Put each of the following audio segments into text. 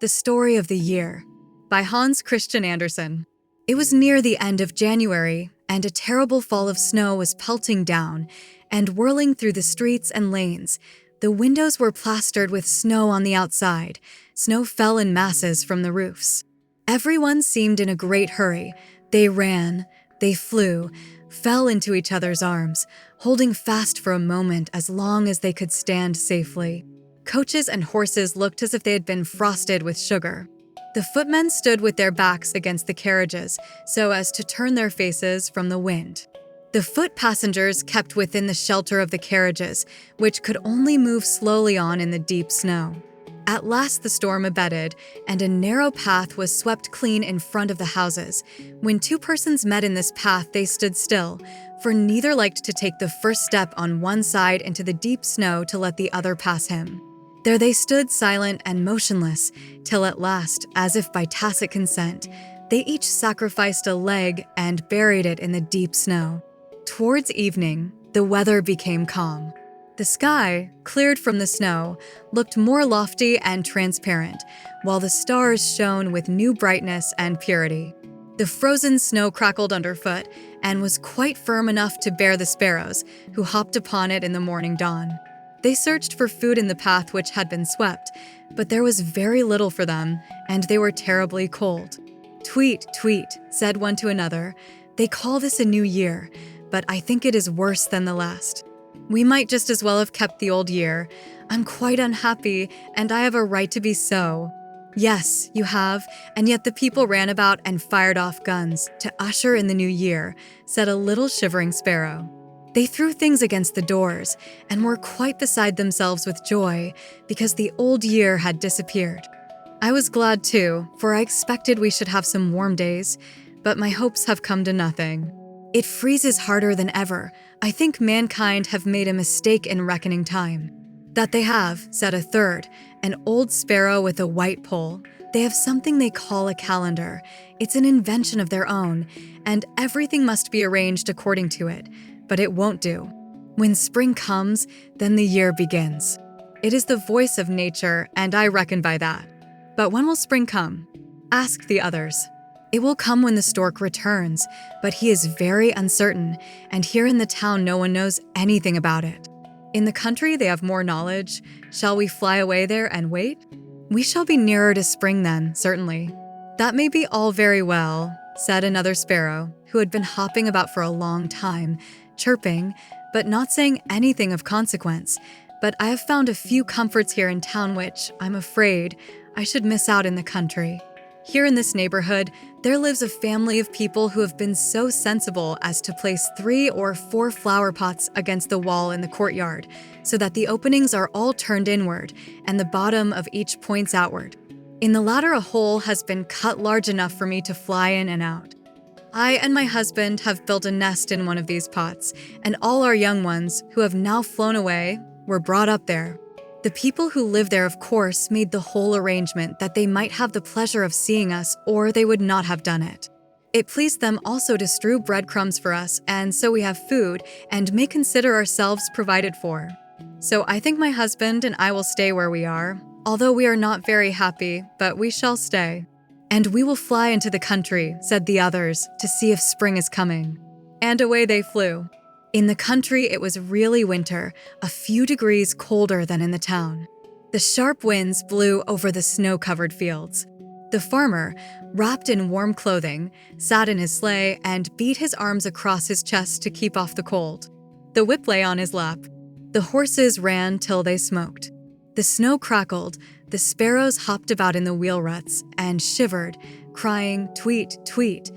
The Story of the Year by Hans Christian Andersen. It was near the end of January, and a terrible fall of snow was pelting down and whirling through the streets and lanes. The windows were plastered with snow on the outside. Snow fell in masses from the roofs. Everyone seemed in a great hurry. They ran, they flew, fell into each other's arms, holding fast for a moment as long as they could stand safely. Coaches and horses looked as if they had been frosted with sugar. The footmen stood with their backs against the carriages so as to turn their faces from the wind. The foot passengers kept within the shelter of the carriages, which could only move slowly on in the deep snow. At last the storm abated, and a narrow path was swept clean in front of the houses. When two persons met in this path, they stood still, for neither liked to take the first step on one side into the deep snow to let the other pass him. There they stood silent and motionless, till at last, as if by tacit consent, they each sacrificed a leg and buried it in the deep snow. Towards evening, the weather became calm. The sky, cleared from the snow, looked more lofty and transparent, while the stars shone with new brightness and purity. The frozen snow crackled underfoot and was quite firm enough to bear the sparrows, who hopped upon it in the morning dawn. They searched for food in the path which had been swept, but there was very little for them, and they were terribly cold. "Tweet, tweet," said one to another. "They call this a new year, but I think it is worse than the last. We might just as well have kept the old year. I'm quite unhappy, and I have a right to be so." "Yes, you have, and yet the people ran about and fired off guns to usher in the new year," said a little shivering sparrow. They threw things against the doors and were quite beside themselves with joy because the old year had disappeared. I was glad too, for I expected we should have some warm days, but my hopes have come to nothing. It freezes harder than ever. I think mankind have made a mistake in reckoning time. "That they have," said a third, an old sparrow with a white poll. "They have something they call a calendar. It's an invention of their own, and everything must be arranged according to it. But it won't do. When spring comes, then the year begins. It is the voice of nature, and I reckon by that. But when will spring come?" Ask the others. "It will come when the stork returns, but he is very uncertain, and here in the town no one knows anything about it. In the country they have more knowledge. Shall we fly away there and wait? We shall be nearer to spring then, certainly." "That may be all very well," said another sparrow, who had been hopping about for a long time, chirping, but not saying anything of consequence. "But I have found a few comforts here in town which, I'm afraid, I should miss out in the country. Here in this neighborhood, there lives a family of people who have been so sensible as to place 3 or 4 flower pots against the wall in the courtyard, so that the openings are all turned inward, and the bottom of each points outward. In the latter a hole has been cut large enough for me to fly in and out. I and my husband have built a nest in one of these pots, and all our young ones, who have now flown away, were brought up there. The people who live there, of course, made the whole arrangement that they might have the pleasure of seeing us, or they would not have done it. It pleased them also to strew breadcrumbs for us, and so we have food, and may consider ourselves provided for. So I think my husband and I will stay where we are, although we are not very happy, but we shall stay. And we will fly into the country," said the others, "to see if spring is coming." And away they flew. In the country it was really winter, a few degrees colder than in the town. The sharp winds blew over the snow-covered fields. The farmer, wrapped in warm clothing, sat in his sleigh and beat his arms across his chest to keep off the cold. The whip lay on his lap. The horses ran till they smoked. The snow crackled, the sparrows hopped about in the wheel ruts and shivered, crying, "Tweet, tweet.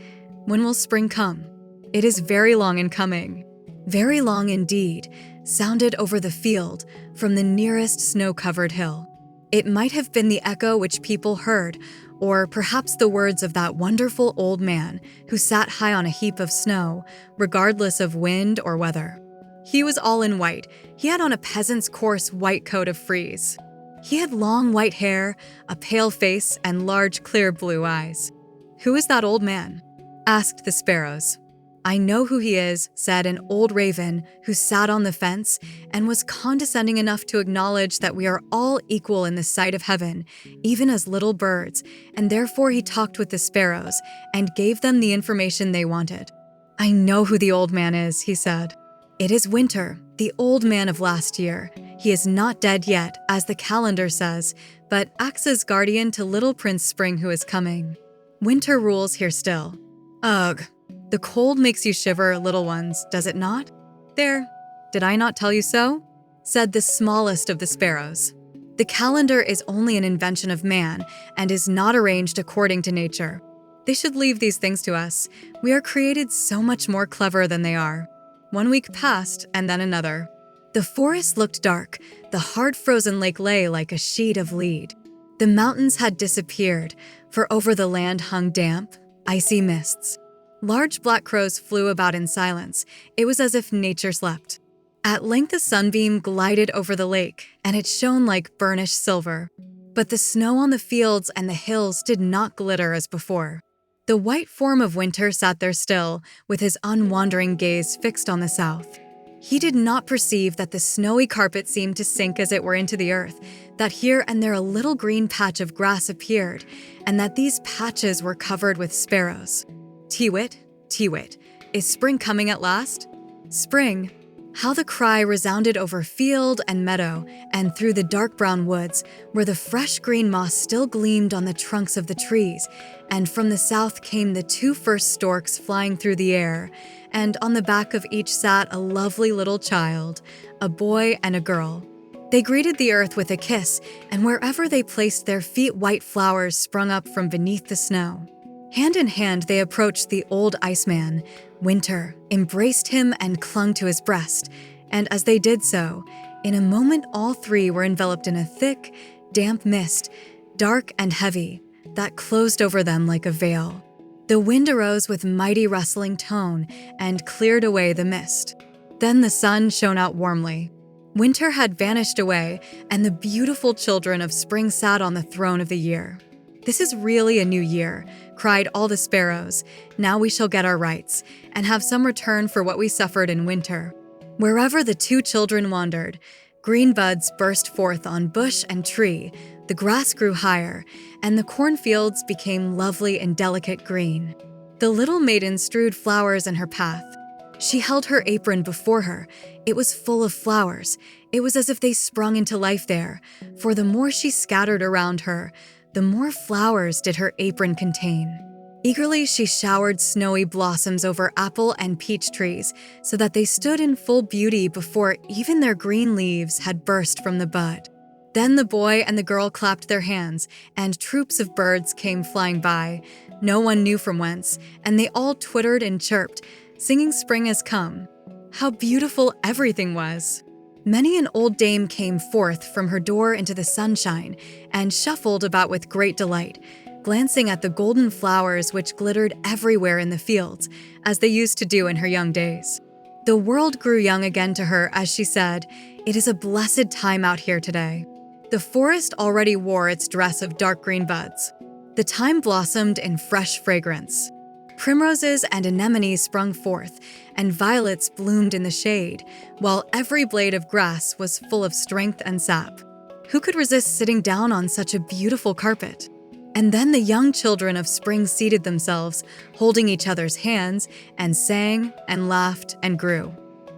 When will spring come? It is very long in coming." Very long indeed, sounded over the field from the nearest snow-covered hill. It might have been the echo which people heard, or perhaps the words of that wonderful old man who sat high on a heap of snow, regardless of wind or weather. He was all in white. He had on a peasant's coarse white coat of frieze. He had long white hair, a pale face, and large clear blue eyes. "Who is that old man?" asked the sparrows. "I know who he is," said an old raven who sat on the fence and was condescending enough to acknowledge that we are all equal in the sight of heaven, even as little birds, and therefore he talked with the sparrows and gave them the information they wanted. "I know who the old man is," he said. "It is Winter, the old man of last year. He is not dead yet, as the calendar says, but acts as guardian to little Prince Spring who is coming. Winter rules here still." "Ugh. The cold makes you shiver, little ones, does it not?" "There, did I not tell you so?" said the smallest of the sparrows. "The calendar is only an invention of man and is not arranged according to nature. They should leave these things to us. We are created so much more clever than they are." 1 week passed, and then another. The forest looked dark. The hard-frozen lake lay like a sheet of lead. The mountains had disappeared, for over the land hung damp, icy mists. Large black crows flew about in silence. It was as if nature slept. At length a sunbeam glided over the lake, and it shone like burnished silver. But the snow on the fields and the hills did not glitter as before. The white form of Winter sat there still, with his unwandering gaze fixed on the south. He did not perceive that the snowy carpet seemed to sink as it were into the earth, that here and there a little green patch of grass appeared, and that these patches were covered with sparrows. "Tee-wit, tee-wit, is spring coming at last?" Spring! How the cry resounded over field and meadow and through the dark brown woods, where the fresh green moss still gleamed on the trunks of the trees, and from the south came the 2 first storks flying through the air, and on the back of each sat a lovely little child, a boy and a girl. They greeted the earth with a kiss, and wherever they placed their feet, white flowers sprung up from beneath the snow. Hand in hand they approached the old iceman. Winter embraced him and clung to his breast, and as they did so, in a moment all 3 were enveloped in a thick, damp mist, dark and heavy, that closed over them like a veil. The wind arose with mighty rustling tone and cleared away the mist. Then the sun shone out warmly. Winter had vanished away, and the beautiful children of spring sat on the throne of the year. "This is really a new year," cried all the sparrows. "Now we shall get our rights, and have some return for what we suffered in winter." Wherever the 2 children wandered, green buds burst forth on bush and tree, the grass grew higher, and the cornfields became lovely and delicate green. The little maiden strewed flowers in her path. She held her apron before her. It was full of flowers. It was as if they sprung into life there, for the more she scattered around her, the more flowers did her apron contain. Eagerly she showered snowy blossoms over apple and peach trees, so that they stood in full beauty before even their green leaves had burst from the bud. Then the boy and the girl clapped their hands, and troops of birds came flying by, no one knew from whence, and they all twittered and chirped, singing spring has come. How beautiful everything was! Many an old dame came forth from her door into the sunshine and shuffled about with great delight, glancing at the golden flowers which glittered everywhere in the fields, as they used to do in her young days. The world grew young again to her as she said, "It is a blessed time out here today." The forest already wore its dress of dark green buds. The time blossomed in fresh fragrance. Primroses and anemones sprung forth, and violets bloomed in the shade, while every blade of grass was full of strength and sap. Who could resist sitting down on such a beautiful carpet? And then the young children of spring seated themselves, holding each other's hands, and sang and laughed and grew.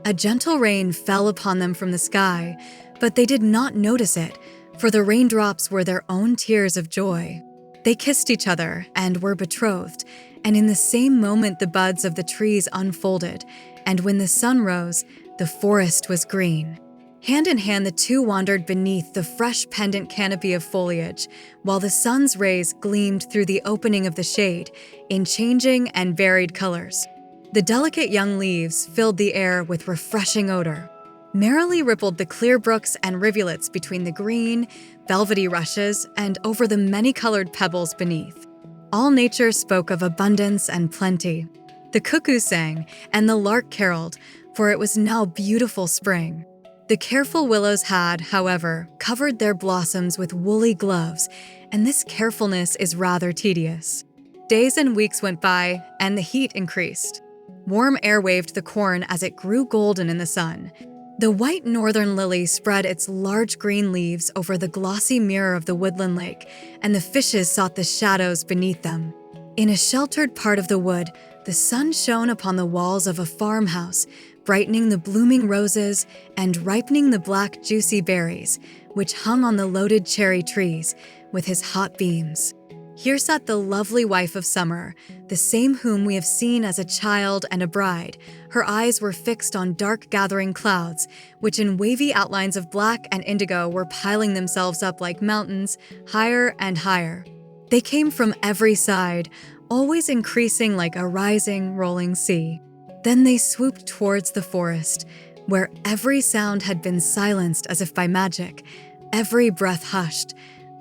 A gentle rain fell upon them from the sky, but they did not notice it, for the raindrops were their own tears of joy. They kissed each other and were betrothed, and in the same moment the buds of the trees unfolded, and when the sun rose, the forest was green. Hand in hand the 2 wandered beneath the fresh pendant canopy of foliage, while the sun's rays gleamed through the opening of the shade in changing and varied colors. The delicate young leaves filled the air with refreshing odor. Merrily rippled the clear brooks and rivulets between the green, velvety rushes and over the many-colored pebbles beneath. All nature spoke of abundance and plenty. The cuckoo sang, and the lark caroled, for it was now beautiful spring. The careful willows had, however, covered their blossoms with woolly gloves, and this carefulness is rather tedious. Days and weeks went by, and the heat increased. Warm air waved the corn as it grew golden in the sun. The white northern lily spread its large green leaves over the glossy mirror of the woodland lake, and the fishes sought the shadows beneath them. In a sheltered part of the wood, the sun shone upon the walls of a farmhouse, brightening the blooming roses and ripening the black, juicy berries, which hung on the loaded cherry trees with his hot beams. Here sat the lovely wife of summer, the same whom we have seen as a child and a bride. Her eyes were fixed on dark gathering clouds, which in wavy outlines of black and indigo were piling themselves up like mountains, higher and higher. They came from every side, always increasing like a rising, rolling sea. Then they swooped towards the forest, where every sound had been silenced as if by magic, every breath hushed,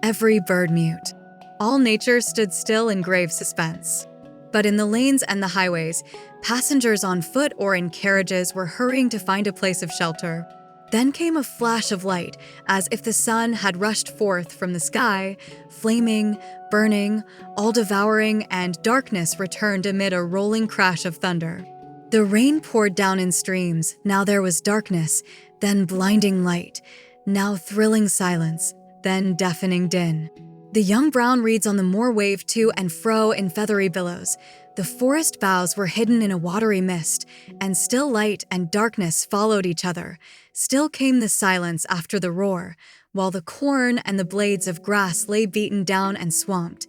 every bird mute. All nature stood still in grave suspense. But in the lanes and the highways, passengers on foot or in carriages were hurrying to find a place of shelter. Then came a flash of light, as if the sun had rushed forth from the sky, flaming, burning, all-devouring, and darkness returned amid a rolling crash of thunder. The rain poured down in streams. Now there was darkness, then blinding light, now thrilling silence, then deafening din. The young brown reeds on the moor waved to and fro in feathery billows. The forest boughs were hidden in a watery mist, and still light and darkness followed each other. Still came the silence after the roar, while the corn and the blades of grass lay beaten down and swamped,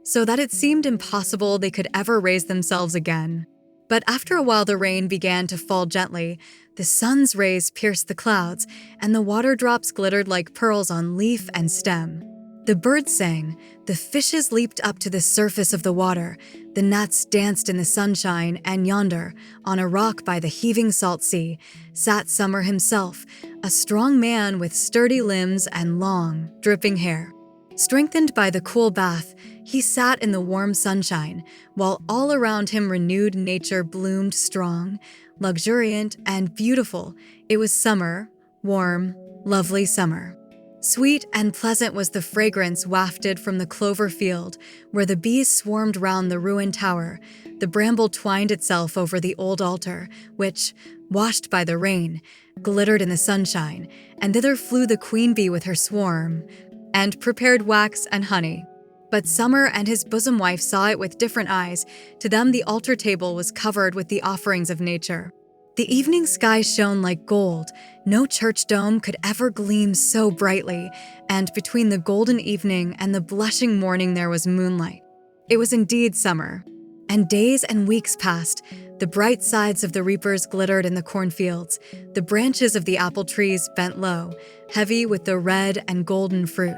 so that it seemed impossible they could ever raise themselves again. But after a while the rain began to fall gently, the sun's rays pierced the clouds, and the water drops glittered like pearls on leaf and stem. The birds sang, the fishes leaped up to the surface of the water, the gnats danced in the sunshine, and yonder, on a rock by the heaving salt sea, sat Summer himself, a strong man with sturdy limbs and long, dripping hair. Strengthened by the cool bath, he sat in the warm sunshine, while all around him renewed nature bloomed strong, luxuriant, and beautiful. It was summer, warm, lovely summer. Sweet and pleasant was the fragrance wafted from the clover field, where the bees swarmed round the ruined tower. The bramble twined itself over the old altar, which, washed by the rain, glittered in the sunshine, and thither flew the queen bee with her swarm, and prepared wax and honey. But Summer and his bosom wife saw it with different eyes. To them the altar table was covered with the offerings of nature. The evening sky shone like gold. No church dome could ever gleam so brightly, and between the golden evening and the blushing morning there was moonlight. It was indeed summer. And days and weeks passed. The bright sides of the reapers glittered in the cornfields. The branches of the apple trees bent low, heavy with the red and golden fruit.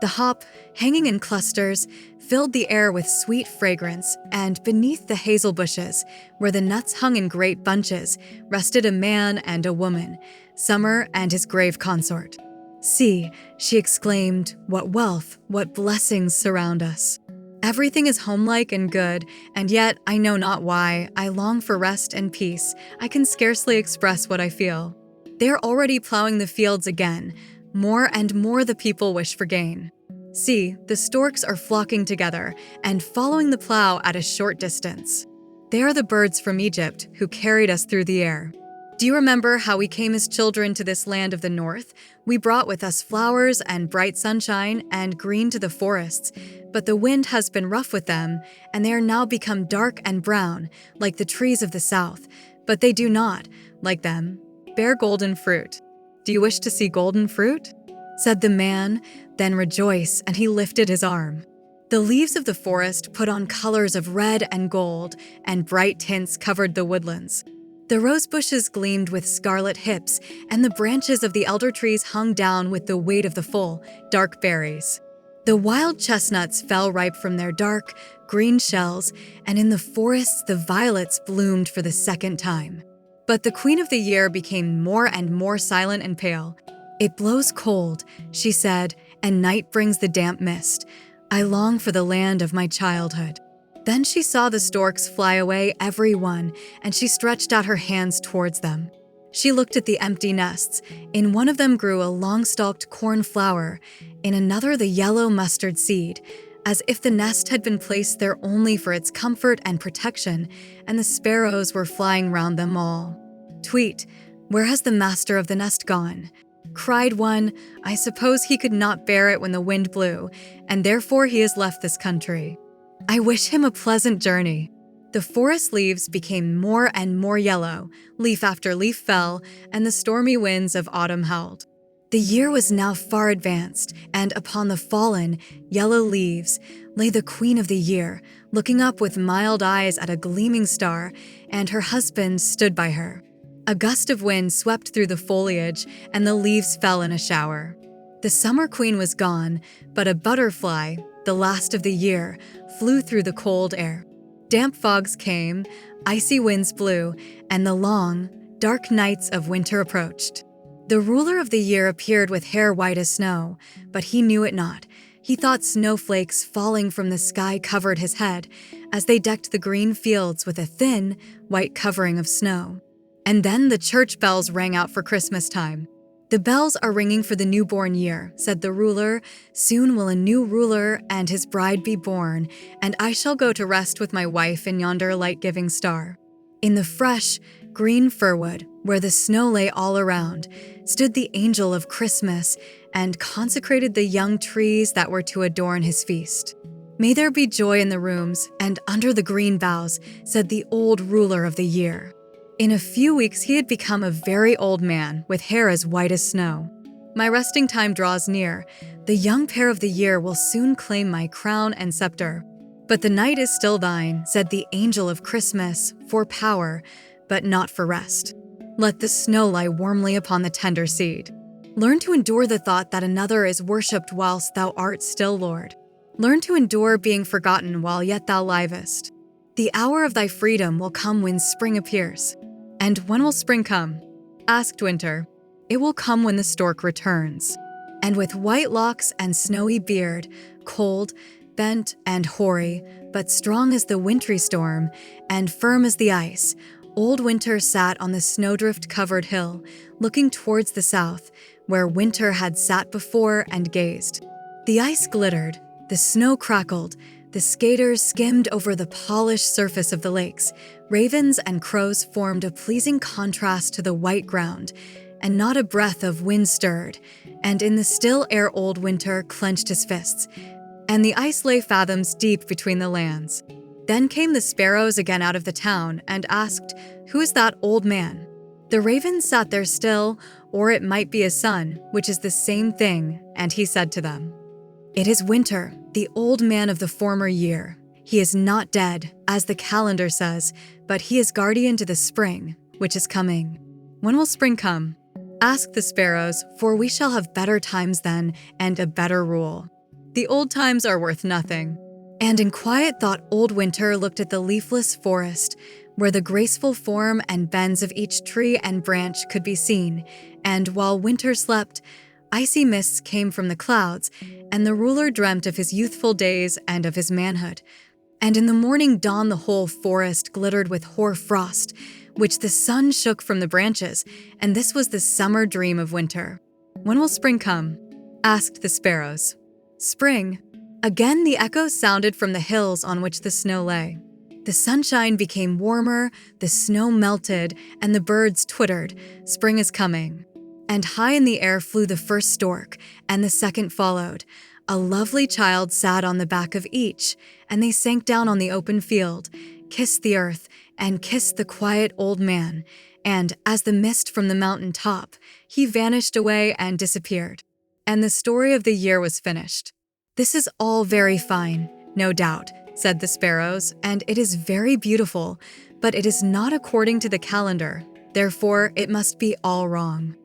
The hop, hanging in clusters, filled the air with sweet fragrance, and beneath the hazel bushes, where the nuts hung in great bunches, rested a man and a woman, Summer and his grave consort. "See," she exclaimed, "what wealth, what blessings surround us. Everything is homelike and good, and yet, I know not why, I long for rest and peace. I can scarcely express what I feel. They are already plowing the fields again. More and more the people wish for gain. See, the storks are flocking together and following the plow at a short distance. They are the birds from Egypt who carried us through the air. Do you remember how we came as children to this land of the north? We brought with us flowers and bright sunshine and green to the forests, but the wind has been rough with them, and they are now become dark and brown, like the trees of the south. But they do not, like them, bear golden fruit. Do you wish to see golden fruit?" said the man, "then rejoice," and he lifted his arm. The leaves of the forest put on colors of red and gold, and bright tints covered the woodlands. The rose bushes gleamed with scarlet hips, and the branches of the elder trees hung down with the weight of the full, dark berries. The wild chestnuts fell ripe from their dark, green shells, and in the forests the violets bloomed for the second time. But the queen of the year became more and more silent and pale. "It blows cold," she said, "and night brings the damp mist. I long for the land of my childhood." Then she saw the storks fly away, every one, and she stretched out her hands towards them. She looked at the empty nests. In one of them grew a long-stalked corn flower, in another the yellow mustard seed, as if the nest had been placed there only for its comfort and protection, and the sparrows were flying round them all. Tweet, where has the master of the nest gone? Cried one, I suppose he could not bear it when the wind blew, and therefore he has left this country. I wish him a pleasant journey. The forest leaves became more and more yellow, leaf after leaf fell, and the stormy winds of autumn howled. The year was now far advanced, and upon the fallen, yellow leaves lay the queen of the year, looking up with mild eyes at a gleaming star, and her husband stood by her. A gust of wind swept through the foliage, and the leaves fell in a shower. The summer queen was gone, but a butterfly, the last of the year, flew through the cold air. Damp fogs came, icy winds blew, and the long, dark nights of winter approached. The ruler of the year appeared with hair white as snow, but he knew it not. He thought snowflakes falling from the sky covered his head, as they decked the green fields with a thin, white covering of snow. And then the church bells rang out for Christmas time. The bells are ringing for the newborn year, said the ruler. Soon will a new ruler and his bride be born, and I shall go to rest with my wife in yonder light-giving star. In the fresh, green firwood, where the snow lay all around, stood the angel of Christmas and consecrated the young trees that were to adorn his feast. May there be joy in the rooms and under the green boughs, said the old ruler of the year. In a few weeks he had become a very old man with hair as white as snow. My resting time draws near. The young pair of the year will soon claim my crown and scepter. But the night is still thine, said the angel of Christmas, for power, but not for rest. Let the snow lie warmly upon the tender seed. Learn to endure the thought that another is worshipped whilst thou art still Lord. Learn to endure being forgotten while yet thou livest. The hour of thy freedom will come when spring appears. And when will spring come? Asked Winter. It will come when the stork returns. And with white locks and snowy beard, cold, bent and hoary, but strong as the wintry storm, and firm as the ice, old Winter sat on the snowdrift-covered hill, looking towards the south, where Winter had sat before and gazed. The ice glittered, the snow crackled, the skaters skimmed over the polished surface of the lakes. Ravens and crows formed a pleasing contrast to the white ground, and not a breath of wind stirred, and in the still air old Winter clenched his fists, and the ice lay fathoms deep between the lands. Then came the sparrows again out of the town, and asked, Who is that old man? The ravens sat there still, or it might be a son, which is the same thing, and he said to them, It is Winter, the old man of the former year. He is not dead, as the calendar says, but he is guardian to the spring, which is coming. When will spring come? Ask the sparrows, for we shall have better times then, and a better rule. The old times are worth nothing. And in quiet thought old Winter looked at the leafless forest, where the graceful form and bends of each tree and branch could be seen, and while Winter slept, icy mists came from the clouds, and the ruler dreamt of his youthful days and of his manhood. And in the morning dawn the whole forest glittered with hoar frost, which the sun shook from the branches, and this was the summer dream of Winter. When will spring come? Asked the sparrows. Spring. Again the echoes sounded from the hills on which the snow lay. The sunshine became warmer, the snow melted, and the birds twittered, Spring is coming. And high in the air flew the first stork, and the second followed. A lovely child sat on the back of each, and they sank down on the open field, kissed the earth, and kissed the quiet old man, and, as the mist from the mountain top, he vanished away and disappeared. And the story of the year was finished. This is all very fine, no doubt, said the sparrows, and it is very beautiful, but it is not according to the calendar, therefore it must be all wrong.